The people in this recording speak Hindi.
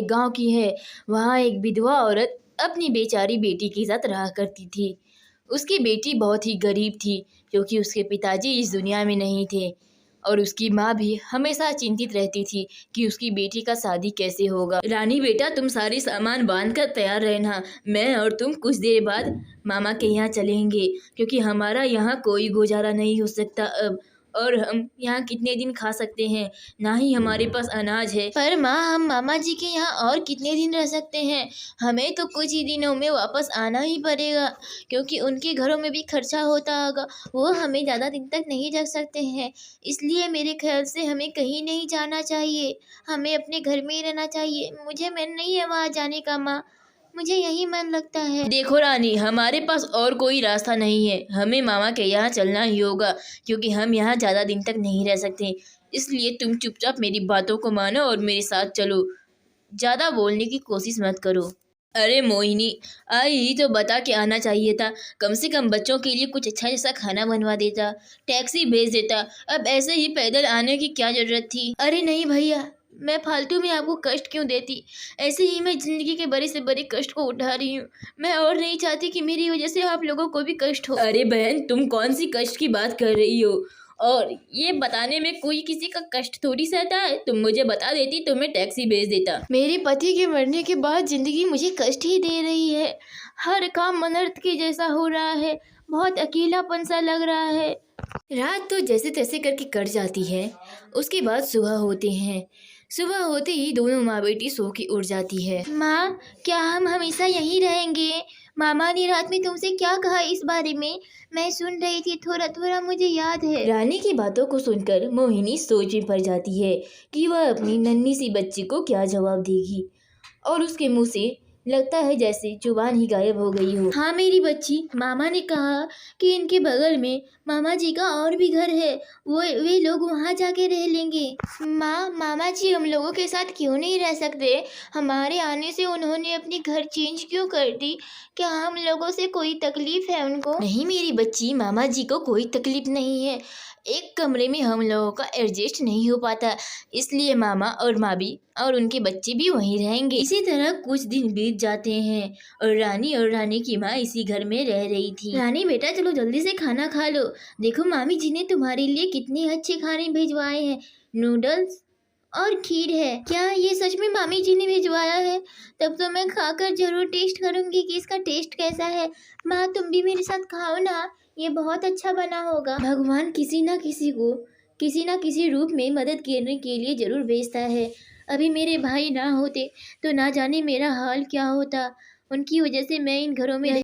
गांव की है। वहाँ एक विधवा औरत अपनी बेचारी बेटी के साथ रहा करती थी। उसकी बेटी बहुत ही गरीब थी क्योंकि उसके पिताजी इस दुनिया में नहीं थे और उसकी माँ भी हमेशा चिंतित रहती थी कि उसकी बेटी का शादी कैसे होगा। रानी बेटा, तुम सारी सामान बांध कर तैयार रहना। मैं और तुम कुछ देर बाद मामा के यहाँ चलेंगे क्योंकि हमारा यहाँ कोई गुजारा नहीं हो सकता अब। और हम यहाँ कितने दिन खा सकते हैं, ना ही हमारे पास अनाज है। पर माँ, हम मामा जी के यहाँ और कितने दिन रह सकते हैं? हमें तो कुछ ही दिनों में वापस आना ही पड़ेगा क्योंकि उनके घरों में भी खर्चा होता होगा। वो हमें ज़्यादा दिन तक नहीं रख सकते हैं। इसलिए मेरे ख्याल से हमें कहीं नहीं जाना चाहिए, हमें अपने घर में ही रहना चाहिए। मुझे मन नहीं है वहाँ जाने का माँ, मुझे यही मन लगता है। देखो रानी, हमारे पास और कोई रास्ता नहीं है, हमें मामा के यहाँ चलना ही होगा क्योंकि हम यहाँ ज़्यादा दिन तक नहीं रह सकते। इसलिए तुम चुपचाप मेरी बातों को मानो और मेरे साथ चलो, ज़्यादा बोलने की कोशिश मत करो। अरे मोहिनी, आई ही तो बता के आना चाहिए था। कम से कम बच्चों के लिए कुछ अच्छा जैसा खाना बनवा देता, टैक्सी भेज देता। अब ऐसे ही पैदल आने की क्या ज़रूरत थी? अरे नहीं भैया, मैं फालतू में आपको कष्ट क्यों देती। ऐसे ही मैं ज़िंदगी के बड़े से बड़े कष्ट को उठा रही हूँ। मैं और नहीं चाहती कि मेरी वजह से आप लोगों को भी कष्ट हो। अरे बहन, तुम कौन सी कष्ट की बात कर रही हो? और ये बताने में कोई किसी का कष्ट थोड़ी सहता है। तुम मुझे बता देती तो मैं टैक्सी भेज देता। मेरे पति के मरने के बाद जिंदगी मुझे कष्ट ही दे रही है। हर काम अनर्थ के जैसा हो रहा है, बहुत अकेलापन सा लग रहा है। रात तो जैसे तैसे करके कट जाती है। उसके बाद सुबह होते हैं। सुबह होते ही दोनों माँ बेटी सो के उठ जाती है। माँ, क्या हम हमेशा यहीं रहेंगे? मामा ने रात में तुमसे क्या कहा इस बारे में? मैं सुन रही थी, थोड़ा थोड़ा मुझे याद है। रानी की बातों को सुनकर मोहिनी सोच में पड़ जाती है कि वह अपनी नन्ही सी बच्ची को क्या जवाब देगी और उसके मुंह से लगता है जैसे जुबान ही गायब हो गई हो। हाँ मेरी बच्ची, मामा ने कहा कि इनके बगल में मामा जी का और भी घर है, वे लोग वहाँ जाके रह लेंगे। माँ, मामा जी हम लोगों के साथ क्यों नहीं रह सकते? हमारे आने से उन्होंने अपनी घर चेंज क्यों कर दी? क्या हम लोगों से कोई तकलीफ है उनको? नहीं मेरी बच्ची, मामा जी को कोई तकलीफ नहीं है। एक कमरे में हम लोगों का एडजस्ट नहीं हो पाता, इसलिए मामा और मामी और उनके बच्चे भी वहीं रहेंगे। इसी तरह कुछ दिन बीत जाते हैं और रानी की माँ इसी घर में रह रही थी। रानी बेटा, चलो जल्दी से खाना खा लो। देखो मामी जी ने तुम्हारे लिए कितने अच्छे खाने भिजवाए हैं, नूडल्स और खीर है। क्या ये सच में मामी जी ने भिजवाया है? तब तो मैं खाकर जरूर टेस्ट करूंगी कि इसका टेस्ट कैसा है। माँ, तुम भी मेरे साथ खाओ ना, ये बहुत अच्छा बना होगा। भगवान किसी ना किसी को किसी ना किसी रूप में मदद करने के लिए जरूर भेजता है। अभी मेरे भाई ना होते तो ना जाने मेरा हाल क्या होता। उनकी वजह से मैं इन घरों में